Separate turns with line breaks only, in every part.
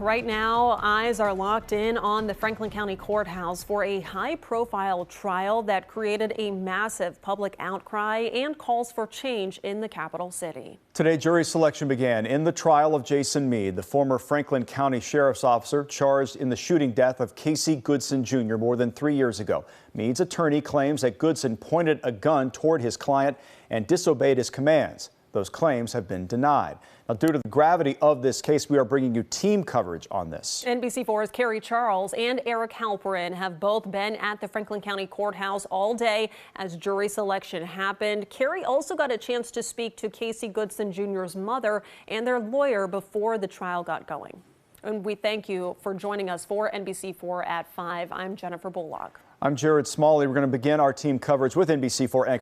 Right now, eyes are locked in on the Franklin County Courthouse for a high-profile trial that created a massive public outcry and calls for change in the capital city.
Today, jury selection began in the trial of Jason Meade, the former Franklin County Sheriff's officer charged in the shooting death of Casey Goodson Jr. more than 3 years ago. Meade's attorney claims that Goodson pointed a gun toward his client and disobeyed his commands. Those claims have been denied. Now, due to the gravity of this case, we are bringing you team coverage on this.
NBC4's Carrie Charles and Eric Halperin have both been at the Franklin County Courthouse all day as jury selection happened. Carrie also got a chance to speak to Casey Goodson Jr.'s mother and their lawyer before the trial got going. And we thank you for joining us for NBC4 at 5. I'm Jennifer Bullock.
I'm Jared Smalley. We're going to begin our team coverage with NBC4 anchor.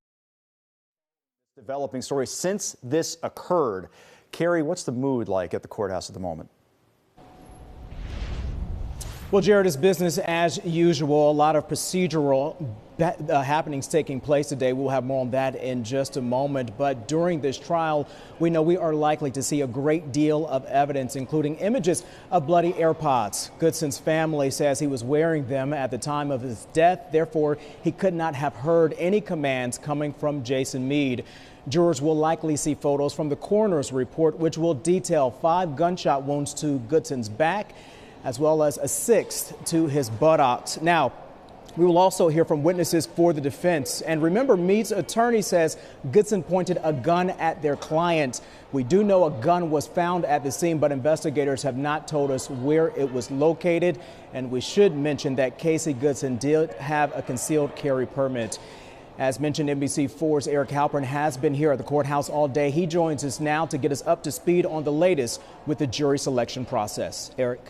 Developing story since this occurred. Carrie, what's the mood like at the courthouse at the moment?
Well, Jared, it's business as usual. A lot of procedural happenings taking place today. We'll have more on that in just a moment. But during this trial, we know we are likely to see a great deal of evidence, including images of bloody AirPods. Goodson's family says he was wearing them at the time of his death. Therefore, he could not have heard any commands coming from Jason Meade. Jurors will likely see photos from the coroner's report, which will detail 5 gunshot wounds to Goodson's back, as well as a 6th to his buttocks. Now, we will also hear from witnesses for the defense. And remember, Meade's attorney says Goodson pointed a gun at their client. We do know a gun was found at the scene, but investigators have not told us where it was located. And we should mention that Casey Goodson did have a concealed carry permit. As mentioned, NBC4's Eric Halperin has been here at the courthouse all day. He joins us now to get us up to speed on the latest with the jury selection process. Eric.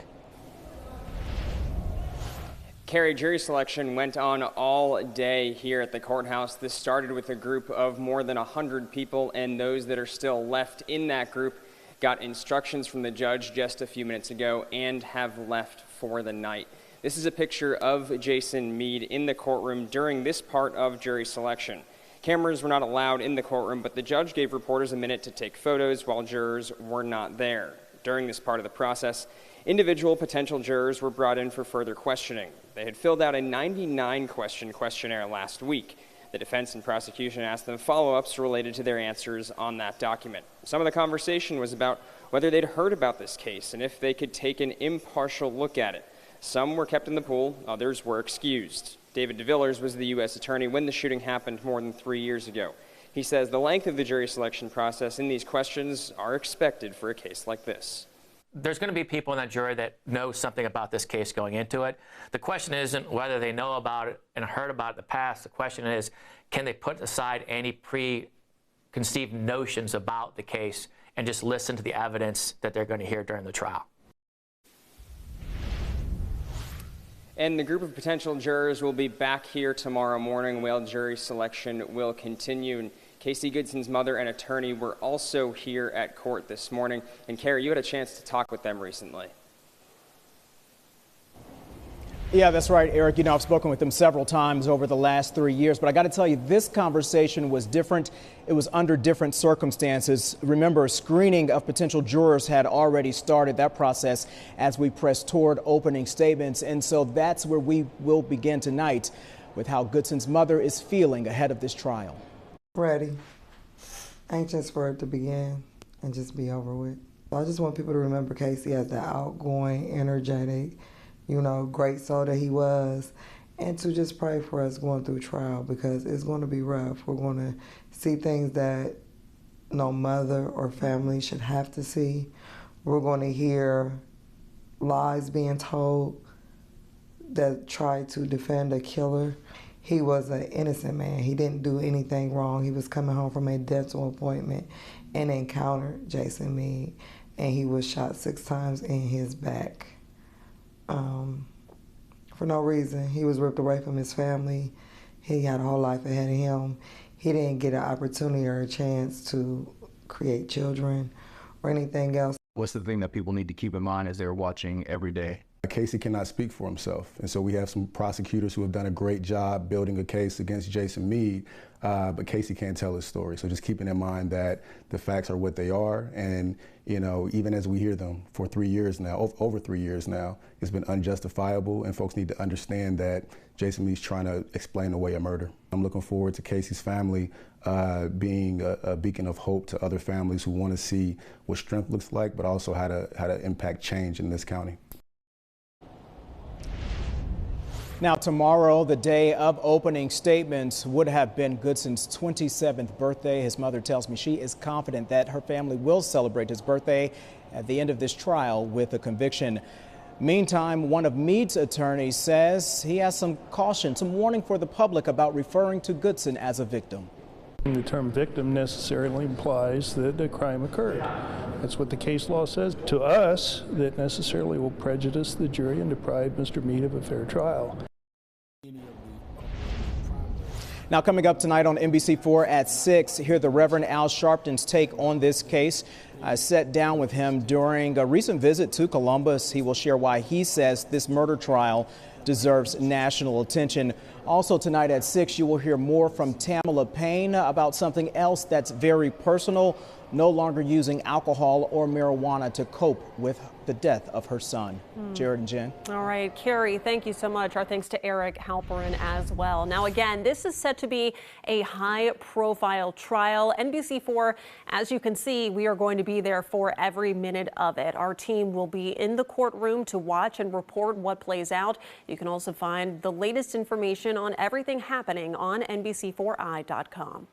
Carrie, jury selection went on all day here at the courthouse. This started with a group of more than 100 people, and those that are still left in that group got instructions from the judge just a few minutes ago and have left for the night. This is a picture of Jason Meade in the courtroom during this part of jury selection. Cameras were not allowed in the courtroom, but the judge gave reporters a minute to take photos while jurors were not there. During this part of the process, individual potential jurors were brought in for further questioning. They had filled out a 99-question questionnaire last week. The defense and prosecution asked them follow-ups related to their answers on that document. Some of the conversation was about whether they'd heard about this case and if they could take an impartial look at it. Some were kept in the pool, others were excused. David DeVillers was the U.S. attorney when the shooting happened more than 3 years ago. He says the length of the jury selection process in these questions are expected for a case like this.
There's going to be people in that jury that know something about this case going into it. The question isn't whether they know about it and heard about it in the past. The question is, can they put aside any preconceived notions about the case and just listen to the evidence that they're going to hear during the trial?
And the group of potential jurors will be back here tomorrow morning while jury selection will continue. And Casey Goodson's mother and attorney were also here at court this morning. And Carrie, you had a chance to talk with them recently.
Yeah, that's right, Eric. You know, I've spoken with them several times over the last 3 years, but I got to tell you, this conversation was different. It was under different circumstances. Remember, screening of potential jurors had already started that process as we press toward opening statements. And so that's where we will begin tonight with how Goodson's mother is feeling ahead of this trial.
Ready, anxious for it to begin and just be over with. I just want people to remember Casey as the outgoing, energetic, great soul that he was, and to just pray for us going through trial because it's going to be rough. We're going to see things that no mother or family should have to see. We're going to hear lies being told that try to defend a killer. He was an innocent man. He didn't do anything wrong. He was coming home from a dental appointment and encountered Jason Meade, and he was shot 6 times in his back. For no reason. He was ripped away from his family. He had a whole life ahead of him. He didn't get an opportunity or a chance to create children or anything else.
What's the thing that people need to keep in mind as they're watching every day? Casey cannot speak for himself, and so we have some prosecutors who have done a great job building a case against Jason Meade, but Casey can't tell his story. So just keeping in mind that the facts are what they are, and even as we hear them for 3 years now, over 3 years now, it's been unjustifiable, and folks need to understand that Jason Meade's trying to explain away a murder. I'm looking forward to Casey's family being a beacon of hope to other families who want to see what strength looks like, but also how to impact change in this county.
Now, tomorrow, the day of opening statements, would have been Goodson's 27th birthday. His mother tells me she is confident that her family will celebrate his birthday at the end of this trial with a conviction. Meantime, one of Meade's attorneys says he has some caution, some warning for the public about referring to Goodson as a victim.
The term victim necessarily implies that a crime occurred. That's what the case law says. To us, that necessarily will prejudice the jury and deprive Mr. Meade of a fair trial.
Now, coming up tonight on NBC4 at 6, hear the Reverend Al Sharpton's take on this case. I sat down with him during a recent visit to Columbus. He will share why he says this murder trial deserves national attention. Also tonight at 6, you will hear more from Tamala Payne about something else that's very personal, no longer using alcohol or marijuana to cope with the death of her son. Jared and Jen.
All right, Carrie, thank you so much. Our thanks to Eric Halperin as well. Now, again, this is set to be a high-profile trial. NBC4, as you can see, we are going to be there for every minute of it. Our team will be in the courtroom to watch and report what plays out. You can also find the latest information on everything happening on NBC4i.com.